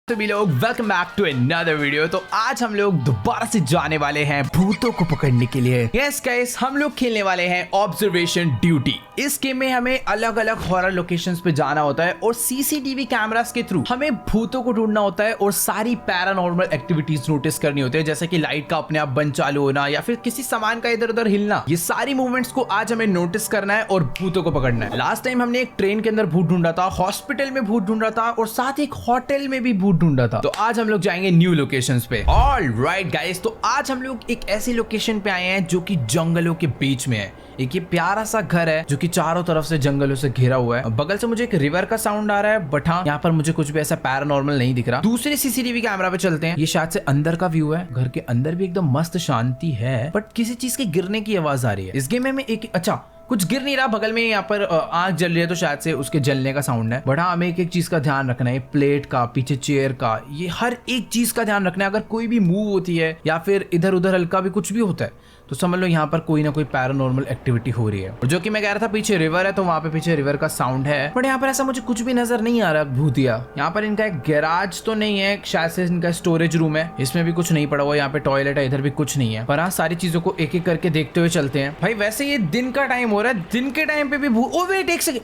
सभी लोग welcome back to another video. तो आज हम लोग दोबारा से जाने वाले हैं भूतों को पकड़ने के लिए। यस गाइस, हम लोग खेलने वाले हैं ऑब्जर्वेशन ड्यूटी। इस गेम में हमें अलग अलग हॉरर लोकेशंस पे जाना होता है और सीसीटीवी कैमरास के थ्रू हमें भूतों को ढूंढना होता है और सारी पैरानॉर्मल एक्टिविटीज नोटिस करनी होती है, जैसे कि लाइट का अपने आप बंद चालू होना या फिर किसी सामान का इधर उधर हिलना। ये सारी मूवमेंट्स को आज हमें नोटिस करना है और भूतों को पकड़ना है। लास्ट टाइम हमने एक ट्रेन के अंदर भूत ढूंढा था, हॉस्पिटल में भूत ढूंढा था और साथ ही एक होटल में भी भूत ढूंढा था। तो आज हम लोग जाएंगे न्यू लोकेशंस पे। ऑलराइट गाइस, तो आज हम लोग एक ऐसी लोकेशन पे आए हैं जो कि जंगलों के बीच में है। एक ये प्यारा सा घर है जो कि चारों तरफ से जंगलों से घिरा हुआ है। बगल से मुझे एक रिवर का साउंड आ रहा है, बट हाँ यहाँ पर मुझे कुछ भी ऐसा पैरानॉर्मल नहीं दिख रहा। दूसरे सीसीटीवी कैमरा पे चलते हैं। ये शायद से अंदर का व्यू है। घर के अंदर भी एकदम मस्त शांति है, बट किसी चीज के गिरने की आवाज आ रही है। इस गेम में एक अच्छा कुछ गिर नहीं रहा। बगल में यहाँ पर आग जल रही है तो शायद से उसके जलने का साउंड है। बट हाँ, हमें एक एक चीज का ध्यान रखना है, प्लेट का, पीछे चेयर का, ये हर एक चीज का ध्यान रखना है। अगर कोई भी मूव होती है या फिर इधर उधर हल्का भी कुछ भी होता है तो समझ लो यहाँ पर कोई ना कोई पैरानॉर्मल एक्टिविटी हो रही है। और जो कि मैं कह रहा था, पीछे रिवर है तो वहाँ पे पीछे रिवर का साउंड है, बट यहाँ पर ऐसा मुझे कुछ भी नजर नहीं आ रहा भूतिया। यहाँ पर इनका एक गैराज तो नहीं है, शायद से इनका स्टोरेज रूम है, इसमें भी कुछ नहीं पड़ा हुआ। यहाँ पे टॉयलेट है, इधर भी कुछ नहीं है। पर हाँ, सारी चीजों को एक एक करके देखते हुए चलते हैं। भाई वैसे ये दिन का टाइम हो रहा है, दिन के टाइम पे भी ओ वेट एक सेकंड,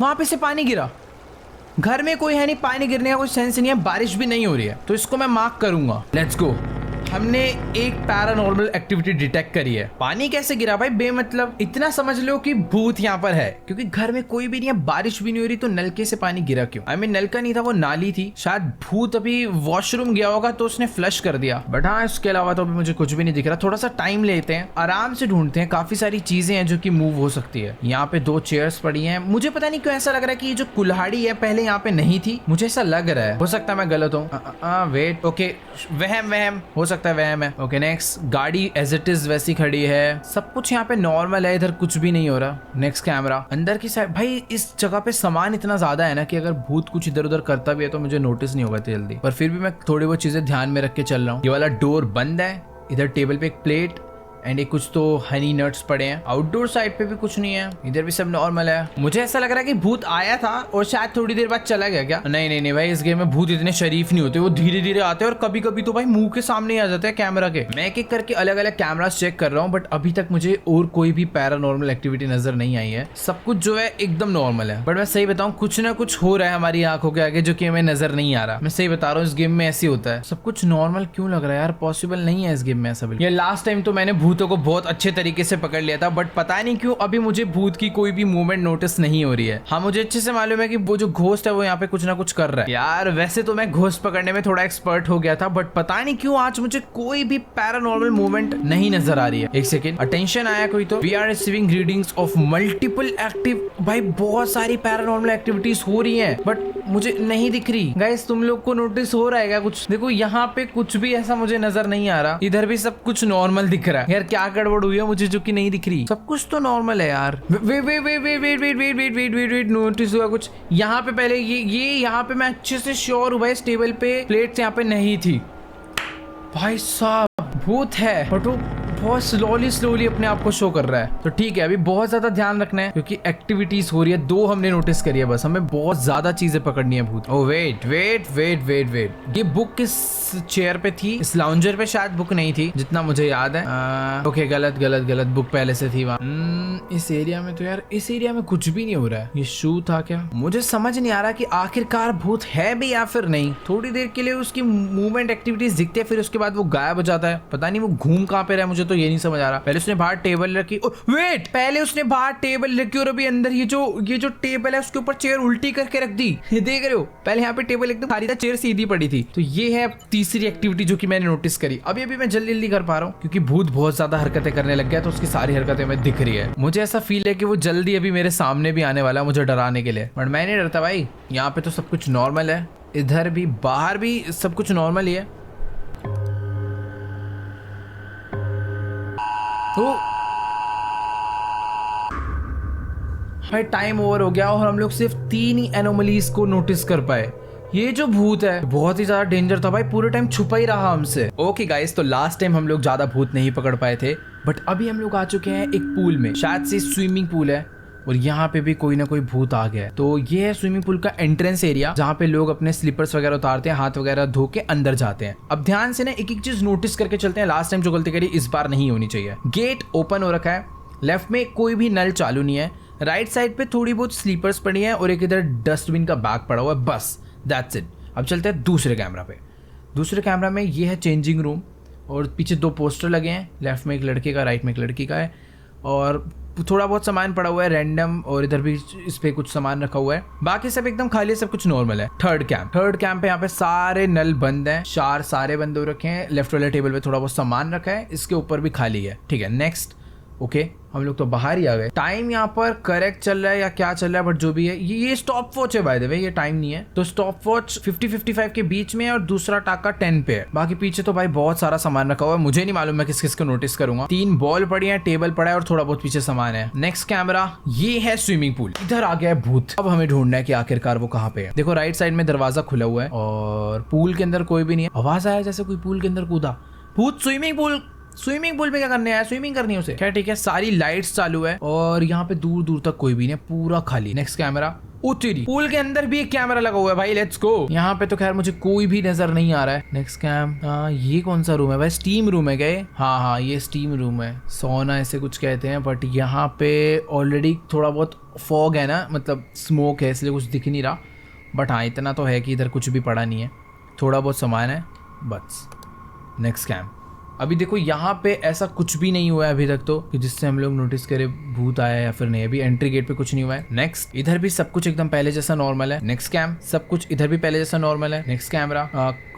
वहां पे से पानी गिरा। घर में कोई है नहीं, पानी गिरने का कोई सेंस नहीं है, बारिश भी नहीं हो रही है, तो इसको मैं मार्क करूंगा। Let's go. हमने एक पैरानॉर्मल एक्टिविटी डिटेक्ट करी है। पानी कैसे गिरा भाई बेमतलब? इतना समझ लो कि भूत यहाँ पर है, क्योंकि घर में कोई भी नहीं है, बारिश भी नहीं हो रही, तो नलके से पानी गिरा क्यों? आई मीन नलका नहीं था, वो नाली थी। शायद भूत अभी वॉशरूम गया होगा तो उसने फ्लश कर दिया। बट हाँ, इसके अलावा तो अभी मुझे कुछ भी नहीं दिख रहा। थोड़ा सा टाइम लेते हैं, आराम से ढूंढते हैं। काफी सारी चीजें हैं जो कि मूव हो सकती है। यहाँ पे 2 चेयर्स पड़ी हैं। मुझे पता नहीं क्यों ऐसा लग रहा है कि ये जो कुल्हाड़ी है पहले यहाँ पे नहीं थी, मुझे ऐसा लग रहा है। हो सकता है मैं गलत हूँ। वेट, ओके, वहम हो सकता है, वहम है। ओके नेक्स्ट, गाड़ी एज इट इज वैसी खड़ी है, सब कुछ यहाँ पे नॉर्मल है, इधर कुछ भी नहीं हो रहा। नेक्स्ट कैमरा अंदर की साइड। भाई इस जगह पे सामान इतना ज्यादा है ना कि अगर भूत कुछ इधर उधर करता भी है तो मुझे नोटिस नहीं होगा जल्दी, पर फिर भी मैं थोड़ी बहुत चीजें ध्यान में रख के चल रहा हूँ। ये वाला डोर बंद है, इधर टेबल पे एक प्लेट एंड एक कुछ तो हनी नट्स पड़े हैं। आउटडोर साइड पे भी कुछ नहीं है, इधर भी सब नॉर्मल है। मुझे ऐसा लग रहा है कि भूत आया था और शायद थोड़ी देर बाद चला गया क्या? नहीं भाई, इस गेम में भूत इतने शरीफ नहीं होते, वो धीरे धीरे आते हैं और कभी कभी तो भाई मुंह के सामने ही आ जाते हैं कैमरा के। मैं एक एक करके अलग अलग कैमरास चेक कर रहा हूँ, बट अभी तक मुझे और कोई भी पैरानॉर्मल एक्टिविटी नजर नहीं आई है। सब कुछ जो है एकदम नॉर्मल है। बट मैं सही बताऊँ, कुछ ना कुछ हो रहा है हमारी आंखों के आगे जो कि हमें नजर नहीं आ रहा। मैं सही बता रहा हूँ, इस गेम में ऐसे होता है। सब कुछ नॉर्मल क्यों लग रहा है यार? पॉसिबल नहीं है इस गेम में ऐसा। ये लास्ट टाइम तो मैंने भूतों को बहुत अच्छे तरीके से पकड़ लिया था, बट पता नहीं क्यों अभी मुझे भूत की कोई भी मूवमेंट नोटिस नहीं हो रही है। हाँ, मुझे अच्छे से मालूम है कि वो जो घोस्ट है वो यहाँ पे कुछ ना कुछ कर रहा है। यार वैसे तो मैं घोस्ट पकड़ने में थोड़ा एक्सपर्ट हो गया था, बट पता नहीं क्यों आज मुझे कोई भी पैरानॉर्मल मूवमेंट नहीं नजर आ रही है। एक सेकेंड, अटेंशन आया कोई तो। We are receiving readings of multiple active. भाई बहुत सारी पैरानॉर्मल एक्टिविटीज हो रही है, बट मुझे नहीं दिख रही। गाइस तुम लोग को नोटिस हो रहा है क्या कुछ? देखो यहाँ पे कुछ भी ऐसा मुझे नजर नहीं आ रहा, इधर भी सब कुछ नॉर्मल दिख रहा है। यार क्या गड़बड़ हुई है मुझे जो कि नहीं दिख रही? सब कुछ तो नॉर्मल है यार। वेट, नोटिस हुआ कुछ यहाँ पे। पहले ये यहाँ पे मैं अच्छे से श्योर हूँ भाई, इस टेबल पे प्लेट्स यहाँ पे नहीं थी। भाई साहब भूत है, बट वो बहुत स्लोली अपने आप को शो कर रहा है। तो ठीक है, अभी बहुत ज्यादा ध्यान रखना है क्योंकि एक्टिविटीज हो रही है। 2 हमने नोटिस करी है, बस हमें बहुत ज्यादा चीजें पकड़नी है भूत। ओ वेट, ये बुक किस चेयर पे थी? इस लाउंजर पे शायद बुक नहीं थी जितना मुझे याद है। ओके, गलत, बुक पहले से थी वहाँ। इस एरिया में तो यार, इस एरिया में कुछ भी नहीं हो रहा है। ये शू था क्या? मुझे समझ नहीं आ रहा कि आखिरकार भूत है भी या फिर नहीं। थोड़ी देर के लिए उसकी मूवमेंट एक्टिविटीज दिखती है, फिर उसके बाद वो गायब हो जाता है। पता नहीं वो घूम कहाँ पे रहा है, मुझे तो ये नहीं समझ आ रहा। पहले उसने बाहर टेबल रखी, वेट, पहले उसने बाहर टेबल रखी और अभी अंदर ये जो टेबल है उसके ऊपर चेयर उल्टी करके रख दी। देख रहे हो, पहले यहाँ पे टेबल एकदम खाली था, चेयर सीधी पड़ी थी। तो ये है तीसरी एक्टिविटी जो कि मैंने नोटिस करी। अभी मैं जल्दी कर पा रहा हूँ क्योंकि भूत बहुत ज्यादा हरकतें करने लग गया, तो उसकी सारी हरकतें हमें दिख रही है। मुझे ऐसा फील है कि वो जल्दी अभी मेरे सामने भी आने वाला है मुझे डराने के लिए, बट मैं नहीं डरता भाई। यहाँ पे तो सब कुछ नॉर्मल है, इधर भी बाहर भी सब कुछ नॉर्मल ही है। भाई टाइम ओवर हो गया और हम लोग सिर्फ 3 ही एनोमलीज को नोटिस कर पाए। ये जो भूत है बहुत ही ज्यादा डेंजर था भाई, पूरे टाइम छुपा ही रहा हमसे। ओके गाइस, तो लास्ट टाइम हम लोग ज्यादा भूत नहीं पकड़ पाए थे, बट अभी हम लोग आ चुके हैं एक पूल में। शायद से स्विमिंग पूल है, और यहाँ पे भी कोई ना कोई भूत आ गया है। तो ये है स्विमिंग पूल का एंट्रेंस एरिया, जहाँ पे लोग अपने स्लीपर्स वगैरह उतारते हैं, हाथ वगैरह धो के अंदर जाते हैं। अब ध्यान से ना एक एक चीज नोटिस करके चलते हैं, लास्ट टाइम जो गलती करी इस बार नहीं होनी चाहिए। गेट ओपन हो रखा है, लेफ्ट में कोई भी नल चालू नहीं है, राइट साइड पे थोड़ी बहुत स्लीपर्स पड़ी है और एक इधर डस्टबिन का बैग पड़ा हुआ है, बस दैट्स इट। अब चलते हैं दूसरे कैमरा पे। दूसरे कैमरा में ये है चेंजिंग रूम और पीछे 2 पोस्टर लगे हैं, लेफ्ट में एक लड़के का, राइट में एक लड़की का है और थोड़ा बहुत सामान पड़ा हुआ है रैंडम, और इधर भी इस पे कुछ सामान रखा हुआ है। बाकी सब एकदम खाली है, सब कुछ नॉर्मल है। थर्ड कैंप पे यहाँ पे सारे नल बंद हैं, सारे बंद हो रखे हैं। लेफ्ट वाले टेबल पे थोड़ा बहुत सामान रखा है, इसके ऊपर भी खाली है। ठीक है, नेक्स्ट। ओके, हम लोग तो बाहर ही आ गए। टाइम यहाँ पर करेक्ट चल रहा है या क्या चल रहा है, बट जो भी है ये स्टॉप वॉच है बाय द वे, ये टाइम नहीं है। तो स्टॉप वॉच 50-55 के बीच में है और दूसरा टाका 10 पे है। बाकी पीछे तो भाई बहुत सारा सामान रखा हुआ है, मुझे नहीं मालूम मैं किस किस को नोटिस करूंगा। 3 बॉल पड़ी है, टेबल पड़ा है और थोड़ा बहुत पीछे सामान है। नेक्स्ट कैमरा, ये है स्विमिंग पूल। इधर आ गया है भूत। अब हमें ढूंढना है कि आखिरकार वो कहाँ पे है। देखो राइट साइड में दरवाजा खुला हुआ है और पूल के अंदर कोई भी नहीं है। आवाज आया जैसे कोई पूल के अंदर कूदा। भूत स्विमिंग पूल में क्या करने आया? स्विमिंग करनी है उसे। क्या, ठीक है, सारी लाइट्स चालू है और यहाँ पे दूर दूर तक कोई भी नहीं, पूरा खाली। नेक्स्ट कैमरा, तेरी पूल के अंदर भी एक कैमरा लगा हुआ है भाई, लेट्स गो। यहाँ पे तो खैर मुझे कोई भी नजर नहीं आ रहा है। नेक्स्ट कैम, ये कौन सा रूम है भाई? स्टीम रूम है गए? हाँ, ये स्टीम रूम है, सोना ऐसे कुछ कहते हैं, बट यहाँ पे ऑलरेडी थोड़ा बहुत फॉग है ना, मतलब स्मोक है, इसलिए कुछ दिख नहीं रहा। बट हाँ, इतना तो है कि इधर कुछ भी पड़ा नहीं है, थोड़ा बहुत सामान है बस। नेक्स्ट कैम, अभी देखो यहाँ पे ऐसा कुछ भी नहीं हुआ है अभी तक तो कि जिससे हम लोग नोटिस करें भूत आया या फिर नहीं। अभी एंट्री गेट पे कुछ नहीं हुआ है। नेक्स्ट, इधर भी सब कुछ एकदम पहले जैसा नॉर्मल है। नेक्स्ट कैम, सब कुछ इधर भी पहले जैसा नॉर्मल है। नेक्स्ट कैमरा,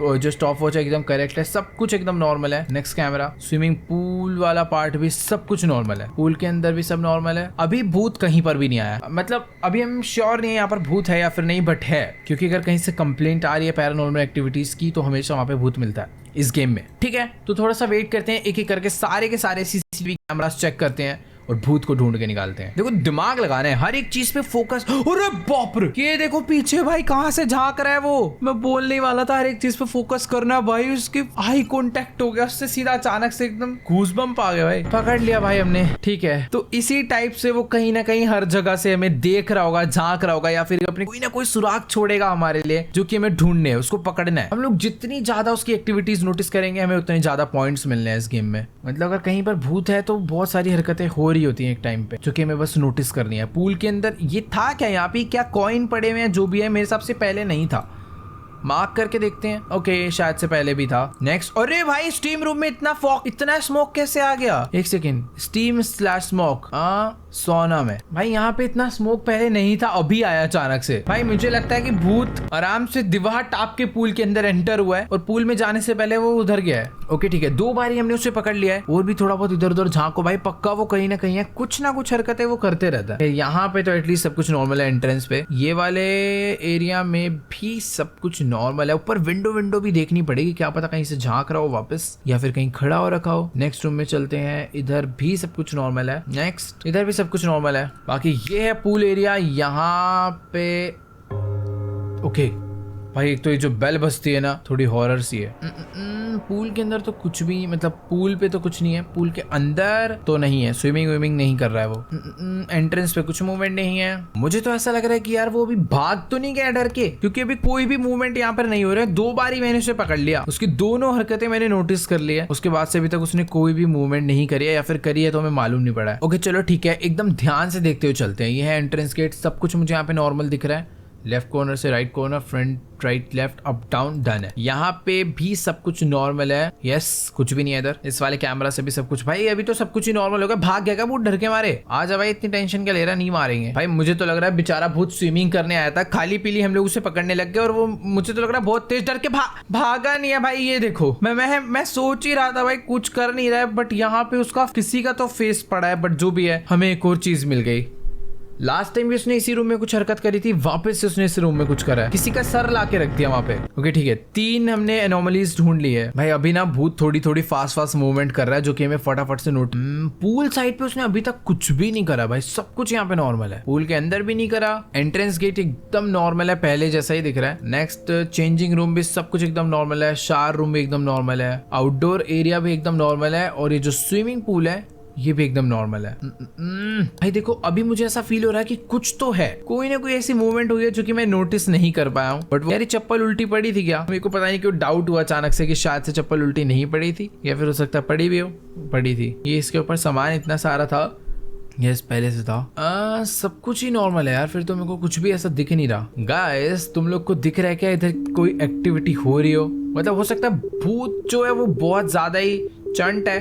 जो स्टॉप वॉच है एकदम करेक्ट है, सब कुछ एकदम नॉर्मल है। नेक्स्ट कैमरा, स्विमिंग पूल वाला पार्ट भी सब कुछ नॉर्मल है, पूल के अंदर भी सब नॉर्मल है। अभी भूत कहीं पर भी नहीं आया, मतलब अभी हम श्योर नहीं है यहाँ पर भूत है या फिर नहीं, बट है, क्योंकि अगर कहीं से कंप्लेंट आ रही है पैरानॉर्मल एक्टिविटीज की तो हमेशा वहाँ पे भूत मिलता है इस गेम में। ठीक है, तो थोड़ा सा वेट करते हैं, एक एक करके सारे के सारे सीसीटीवी कैमरास चेक करते हैं और भूत को ढूंढ के निकालते हैं। देखो दिमाग लगाना है, हर एक चीज पे फोकस। अरे बाप रे, ये देखो पीछे भाई कहां से झांक रहा है वो। मैं बोलने ही वाला था हर एक चीज पे फोकस करना भाई। उसके आई कांटेक्ट हो गया उससे सीधा, अचानक से एकदम गूज़बम्प आ गया भाई। पकड़ लिया भाई हमने। ठीक है, तो इसी टाइप से वो कहीं ना कहीं हर जगह से हमें देख रहा होगा, झांक रहा होगा, या फिर अपने कोई ना कोई सुराग छोड़ेगा हमारे लिए, जो कि हमें ढूंढने है, उसको पकड़ना है। हम लोग जितनी ज्यादा उसकी एक्टिविटीज नोटिस करेंगे हमें उतने ज्यादा पॉइंट्स मिलने हैं इस गेम में। मतलब अगर कहीं पर भूत है तो बहुत सारी हरकतें हो रही होती है एक टाइम पे, जो कि हमें बस नोटिस करनी है। पूल के अंदर ये था क्या? यहाँ पे क्या कॉइन पड़े हुए हैं? जो भी है मेरे हिसाब से पहले नहीं था, मार्क करके देखते हैं। ओके, शायद से पहले भी था। नेक्स्ट, अरे भाई स्टीम रूम में इतना फॉग, इतना स्मोक कैसे आ गया? एक सेकेंड, स्टीम स्लैश स्मोक, सोना में भाई यहाँ पे इतना स्मोक पहले नहीं था, अभी आया अचानक से। भाई मुझे लगता है कि भूत आराम से दीवार टाप के पूल के अंदर एंटर हुआ है और पूल में जाने से पहले वो उधर गया है। ओके ठीक है, 2 बार हमने उसे पकड़ लिया है, और भी थोड़ा बहुत इधर उधर झांको भाई, पक्का वो कहीं ना कहीं है, कुछ ना कुछ हरकतें वो करते रहता है। यहाँ पे तो एटलीस्ट सब कुछ नॉर्मल है। एंट्रेंस पे ये वाले एरिया में भी सब कुछ नॉर्मल है। ऊपर विंडो भी देखनी पड़ेगी, क्या पता कहीं से झांक रहा हो वापस या फिर कहीं खड़ा हो रखा हो। नेक्स्ट रूम में चलते हैं, इधर भी सब कुछ नॉर्मल है। नेक्स्ट, इधर भी सब कुछ नॉर्मल है। बाकी ये है पूल एरिया। यहाँ पे ओके भाई, एक तो ये जो बेल बजती है ना, थोड़ी हॉरर सी है। पूल के अंदर तो कुछ भी, मतलब पूल पे तो कुछ नहीं है, पूल के अंदर तो नहीं है, स्विमिंग नहीं कर रहा है वो। एंट्रेंस पे कुछ मूवमेंट नहीं है। मुझे तो ऐसा लग रहा है कि यार वो अभी भाग तो नहीं गया डर के, क्योंकि अभी कोई भी मूवमेंट यहाँ पर नहीं हो रहा है। 2 बार ही मैंने उसे पकड़ लिया, उसकी दोनों हरकतें मैंने नोटिस कर ली है, उसके बाद से अभी तक उसने कोई भी मूवमेंट नहीं करी है, या फिर करी है तो हमें मालूम नहीं पड़ा है। ओके चलो ठीक है, एकदम ध्यान से देखते हुए चलते हैं। ये है एंट्रेंस गेट, सब कुछ मुझे यहाँ पे नॉर्मल दिख रहा है। लेफ्ट कॉर्नर से right corner, front right left up down done है। यहाँ पे भी सब कुछ नॉर्मल है। यस, कुछ भी नहीं है इधर। इस वाले कैमरा से भी सब कुछ, भाई अभी तो सब कुछ ही नॉर्मल होगा। भाग गया क्या भूत डर के मारे? आजा भाई, इतनी टेंशन क्या ले रहा, नहीं मारेंगे भाई। मुझे तो लग रहा है बेचारा भूत स्विमिंग करने आया था, खाली पीली हम लोग उसे पकड़ने लग गए, और वो मुझे तो लग रहा है बहुत तेज डर के भागा नहीं है भाई। ये देखो, मैं सोच ही रहा था भाई कुछ कर नहीं रहा है, बट यहाँ पे उसका किसी का तो फेस पड़ा है, बट जो भी है हमें एक और चीज मिल गई। लास्ट टाइम भी उसने इसी रूम में कुछ हरकत करी थी, वापस से उसने इस रूम में कुछ करा है, किसी का सर ला के रख दिया वहाँ पे। ओके ठीक है, 3 हमने एनोमलीज ढूंढ ली है भाई। अभी ना भूत थोड़ी फास्ट मूवमेंट कर रहा है, जो कि हमें फटाफट से नोट। पूल साइड पे उसने अभी तक कुछ भी नहीं करा भाई, सब कुछ यहाँ पे नॉर्मल है। पूल के अंदर भी नहीं करा। एंट्रेंस गेट एकदम नॉर्मल है, पहले जैसा ही दिख रहा है। नेक्स्ट, चेंजिंग रूम भी सब कुछ एकदम नॉर्मल है। शावर रूम भी एकदम नॉर्मल है। आउटडोर एरिया भी एकदम नॉर्मल है। और ये जो स्विमिंग पूल है ये भी एकदम नॉर्मल है। भाई देखो अभी मुझे ऐसा फील हो रहा है कि कुछ तो है, कोई ना कोई ऐसी मूवमेंट हुई है जो कि मैं नोटिस नहीं कर पाया हूँ। बट यार चप्पल उल्टी पड़ी थी क्या? मेरे को पता नहीं क्यों डाउट हुआ अचानक से कि शायद से चप्पल उल्टी नहीं पड़ी थी, या फिर हो सकता है पड़ी भी हो। पड़ी थी। ये इसके ऊपर सामान इतना सारा था। यस पहले से था। सब कुछ ही नॉर्मल है यार। फिर तो मेरे को कुछ भी ऐसा दिख नहीं रहा। गाइस तुम लोग को दिख रहा है क्या इधर कोई एक्टिविटी हो रही हो? मतलब हो सकता है भूत जो है वो बहुत ज्यादा ही चंट है।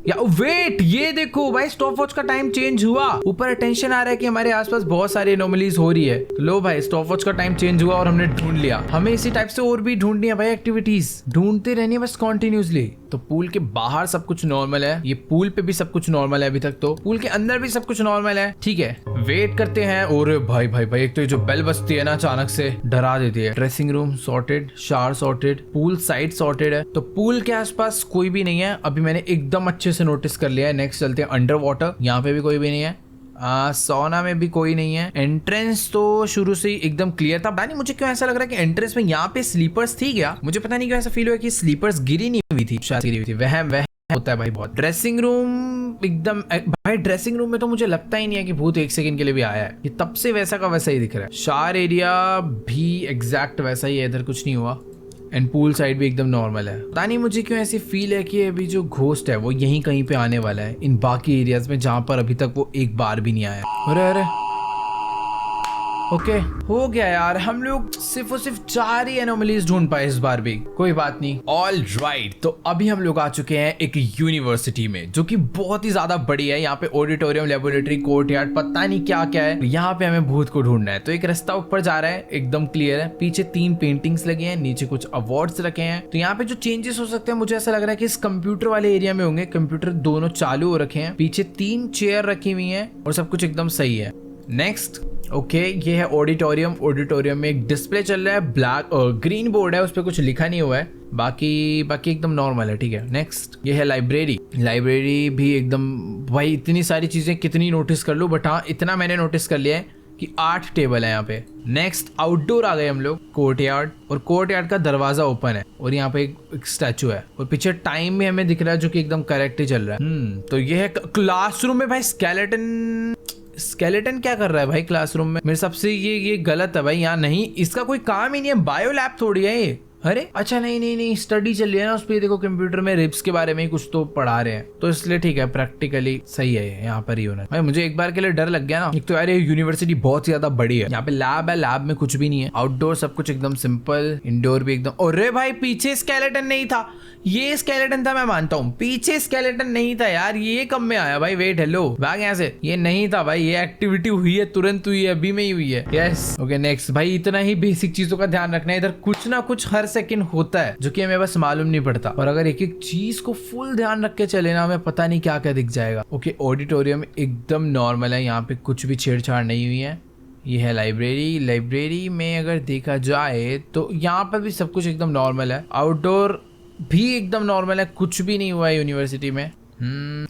या वेट, ये देखो भाई स्टॉप वॉच का टाइम चेंज हुआ। ऊपर अटेंशन आ रहा है कि हमारे आसपास बहुत सारी एनोमलीज हो रही है। तो लो भाई स्टॉप वॉच का टाइम चेंज हुआ और हमने ढूंढ लिया। हमें इसी टाइप से और भी ढूंढनी है भाई, एक्टिविटीज ढूंढते रहनी है बस कॉन्टिन्यूसली। तो पूल के बाहर सब कुछ नॉर्मल है, ये पूल पे भी सब कुछ नॉर्मल है अभी तक। तो पूल के अंदर भी सब कुछ नॉर्मल है। ठीक है वेट करते हैं। और भाई भाई भाई एक तो ये जो बेल बजती है ना अचानक से डरा देती है। Dressing room sorted, shower sorted, pool side sorted है। तो पूल के आसपास कोई भी नहीं है अभी, मैंने एकदम अच्छे से नोटिस कर लिया है। नेक्स्ट चलते हैं अंडर वाटर। यहाँ पे भी कोई भी नहीं है। सोना में भी कोई नहीं है। एंट्रेंस तो शुरू से ही एकदम क्लियर था। पता नहीं मुझे क्यों ऐसा लग रहा है कि एंट्रेंस में यहाँ पे स्लीपर्स थी क्या? मुझे पता नहीं क्यों ऐसा फील हुआ कि स्लीपर्स गिरी नहीं हुई थी, शायद गिरी हुई थी। वह होता है भाई बहुत। ड्रेसिंग रूम एकदम भाई, ड्रेसिंग रूम में तो मुझे लगता ही नहीं है कि भूत एक सेकंड के लिए भी आया है। ये तब से वैसा का वैसा ही दिख रहा है। शार एरिया भी एग्जैक्ट वैसा ही है, इधर कुछ नहीं हुआ। एंड पूल साइड भी एकदम नॉर्मल है। पता नहीं मुझे क्यों ऐसी फील है कि अभी जो घोस्ट है वो यहीं कहीं पे आने वाला है, इन बाकी एरियाज में जहां पर अभी तक वो एक बार भी नहीं आया। अरे अरे ओके हो गया यार, हम लोग सिर्फ और सिर्फ 4 ही एनोमलीज ढूंढ पाए इस बार भी। कोई बात नहीं। ऑल राइट, तो अभी हम लोग आ चुके हैं एक यूनिवर्सिटी में जो कि बहुत ही ज्यादा बड़ी है। यहाँ पे ऑडिटोरियम, लेबोरेटरी, कोर्टयार्ड, पता नहीं क्या क्या है। यहाँ पे हमें भूत को ढूंढना है। तो एक रास्ता ऊपर जा रहा है, एकदम क्लियर है। पीछे 3 पेंटिंग्स लगे हैं, नीचे कुछ अवार्ड्स रखे हैं। तो यहाँ पे जो चेंजेस हो सकते हैं मुझे ऐसा लग रहा है कि इस कंप्यूटर वाले एरिया में होंगे। कंप्यूटर दोनों चालू हो रखे हैं, पीछे 3 चेयर रखी हुई है और सब कुछ एकदम सही है। नेक्स्ट ओके ये है ऑडिटोरियम। ऑडिटोरियम में एक डिस्प्ले चल रहा है, ब्लैक और ग्रीन बोर्ड है, उस पर कुछ लिखा नहीं हुआ है। बाकी एकदम नॉर्मल है। ठीक है नेक्स्ट ये है लाइब्रेरी। लाइब्रेरी भी एकदम, भाई इतनी सारी चीजें कितनी नोटिस कर लूं, बट हाँ इतना मैंने नोटिस कर लिया है कि 8 टेबल है यहाँ पे। नेक्स्ट आउटडोर आ गए हम लोग, कोर्टयार्ड। और कोर्टयार्ड का दरवाजा ओपन है और यहाँ पे एक स्टैचू है और पीछे टाइम में हमें दिख रहा है जो कि एकदम करेक्ट ही चल रहा है। तो ये है क्लासरूम में भाई स्केलेटन क्या कर रहा है भाई क्लासरूम में? मेरे सबसे ये गलत है भाई, यहाँ नहीं, इसका कोई काम ही नहीं है। बायो लैब थोड़ी है ये। अरे अच्छा नहीं स्टडी चल रही है ना उस पर। देखो कंप्यूटर में रिब्स के बारे में ही कुछ तो पढ़ा रहे हैं, तो इसलिए ठीक है, प्रैक्टिकली सही है यहाँ पर ही होना। भाई मुझे एक बार के लिए डर लग गया ना। एक तो यार ये यूनिवर्सिटी बहुत ज्यादा बड़ी है। यहाँ पे लैब है, लैब में कुछ भी नहीं है। आउटडोर सब कुछ एकदम सिंपल, इंडोर भी एकदम। अरे भाई पीछे स्केलेटन नहीं था, ये स्केलेटन था मैं मानता हूँ। पीछे स्केलेटन नहीं था यार, ये कब में आया भाई? वेट हेलो भाग यहाँ से। ये नहीं था भाई, ये एक्टिविटी हुई है, तुरंत हुई है, अभी में ही हुई है। Yes okay next. भाई इतना ही बेसिक चीजों का ध्यान रखना है। इधर कुछ ना कुछ हर सेकंड होता है जो कि हमें बस मालूम नहीं पड़ता, और अगर एक एक चीज को फुल ध्यान रख के चले ना, हमें पता नहीं क्या क्या दिख जाएगा। ओके ऑडिटोरियम एकदम नॉर्मल है, यहाँ पे कुछ भी छेड़छाड़ नहीं हुई है। ये है लाइब्रेरी। लाइब्रेरी में अगर देखा जाए तो यहाँ पर भी सब कुछ एकदम नॉर्मल है। आउटडोर भी एकदम नॉर्मल है, कुछ भी नहीं हुआ है यूनिवर्सिटी में।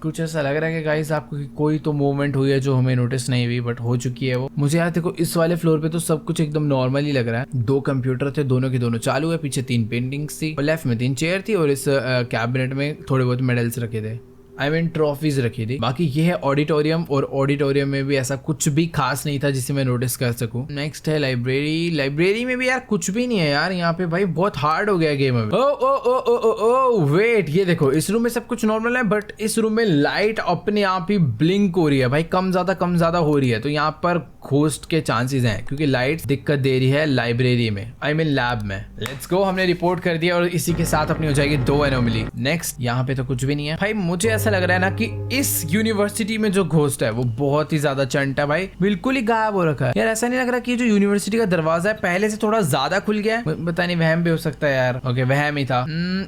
कुछ ऐसा लग रहा है कि गाइस आपको कि कोई तो मूवमेंट हुई है जो हमें नोटिस नहीं हुई, बट हो चुकी है वो। मुझे यार देखो इस वाले फ्लोर पे तो सब कुछ एकदम नॉर्मल ही लग रहा है। 2 कंप्यूटर थे, दोनों के दोनों चालू है। पीछे 3 पेंटिंग्स थी और लेफ्ट में 3 चेयर थी और इस कैबिनेट में थोड़े बहुत मेडल्स रखे थे, आई मीन ट्रॉफीज रखी थी। बाकी ये है ऑडिटोरियम, और ऑडिटोरियम में भी ऐसा कुछ भी खास नहीं था जिसे मैं नोटिस कर सकूं। नेक्स्ट है लाइब्रेरी। लाइब्रेरी में भी यार कुछ भी नहीं है यार, यहाँ पे भाई बहुत हार्ड हो गया गेम अभी। ओ वेट, ये देखो इस रूम में सब कुछ नॉर्मल है, बट इस रूम में लाइट अपने आप ही ब्लिंक हो रही है भाई, कम ज्यादा हो रही है। तो यहाँ पर घोस्ट के चांसेस हैं क्योंकि लाइट दिक्कत दे रही है लाइब्रेरी में, आई मीन लैब में। लेट्स गो, हमने रिपोर्ट कर दिया और इसी के साथ अपनी हो जाएगी 2 एनोमली। नेक्स्ट यहाँ पे तो कुछ भी नहीं है भाई। मुझे ऐसा लग रहा है ना कि इस यूनिवर्सिटी में जो घोस्ट है वो बहुत ही ज्यादा चंट है भाई, बिल्कुल ही गायब हो रखा है यार। ऐसा नहीं लग रहा कि जो यूनिवर्सिटी का दरवाजा है पहले से थोड़ा ज्यादा खुल गया है? पता नहीं, वहम भी हो सकता है यार। ओके वहम ही था।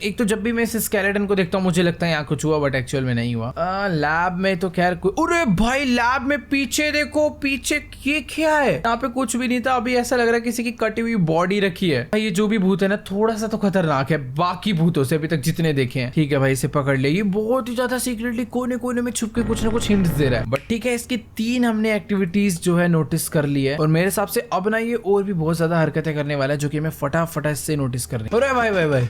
एक तो जब भी मैं इस स्केलेटन को देखता हूँ मुझे लगता है यहाँ कुछ हुआ, बट एक्चुअल में नहीं हुआ। लैब में तो खैर अरे भाई लैब में पीछे देखो, पीछे ये क्या है? यहाँ पे कुछ भी नहीं था। अभी ऐसा लग रहा है किसी की कटी हुई बॉडी रखी है। ये जो भी भूत है ना थोड़ा सा तो खतरनाक है बाकी भूतों से अभी तक जितने देखे हैं। ठीक है भाई इसे पकड़ ले, ये बहुत ही ज्यादा सीक्रेटली कोने कोने में छुप के कुछ ना कुछ हिंट्स दे रहा है। बट ठीक है, इसकी 3 हमने एक्टिविटीज जो है नोटिस कर ली है, और मेरे हिसाब से अब ना ये और भी बहुत ज्यादा हरकतें करने वाला है जो कि मैं फटाफट इससे नोटिस कर रही हूँ। अरे भाई भाई भाई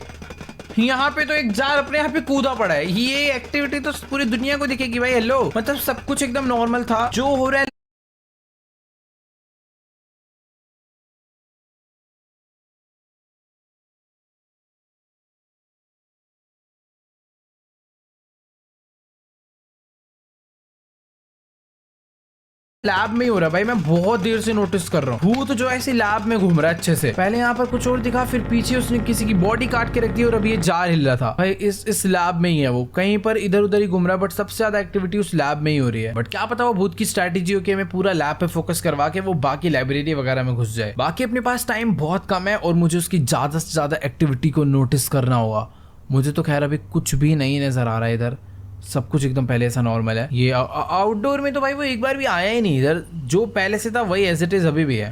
यहाँ पे तो एक जार अपने यहाँ पे कूदा पड़ा है। ये एक्टिविटी तो पूरी दुनिया को दिखेगी भाई। हेलो, मतलब सब कुछ एकदम नॉर्मल था, जो हो रहा है लैब में ही हो रहा है भाई। मैं बहुत देर से नोटिस कर रहा हूँ भूत जो ऐसे लैब में घूम रहा है अच्छे से। पहले यहाँ पर कुछ और दिखा, फिर पीछे उसने किसी की बॉडी काट के रख दी और अभी ये जार हिल रहा था भाई। इस लैब में ही है वो, कहीं पर इधर उधर ही घूम रहा है, बट सबसे ज्यादा एक्टिविटी उस लैब में ही हो रही है। बट क्या पता वो भूत की स्ट्रैटेजी हो कि हमें पूरा लैब पे फोकस करवा के वो बाकी लाइब्रेरी वगैरह में घुस जाए। बाकी अपने पास टाइम बहुत कम है और मुझे उसकी ज्यादा से ज्यादा एक्टिविटी को नोटिस करना होगा। मुझे तो खैर अभी कुछ भी नहीं नजर आ रहा है इधर, सब कुछ एकदम पहले ऐसा नॉर्मल है। ये आउटडोर में तो भाई वो एक बार भी आया ही नहीं इधर, जो पहले से था वही एज इट इज अभी भी है।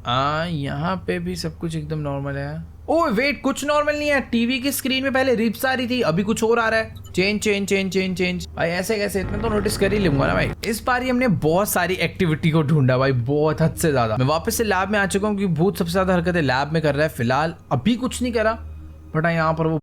यहाँ पे भी सब कुछ एकदम नॉर्मल है। ओह वेट, कुछ नॉर्मल नहीं है। टीवी की स्क्रीन में पहले रिप्स आ रही थी, अभी कुछ और आ रहा है। Change change change change change भाई, ऐसे कैसे? इतना तो नोटिस कर ही लूंगा ना भाई। इस बार ही हमने बहुत सारी एक्टिविटी को ढूंढा भाई, बहुत हद से ज्यादा। मैं वापस से लैब में आ चुका हूँ क्योंकि भूत सबसे ज्यादा हरकतें लैब में कर रहा है। फिलहाल अभी कुछ नहीं करा, बट यहाँ पर वो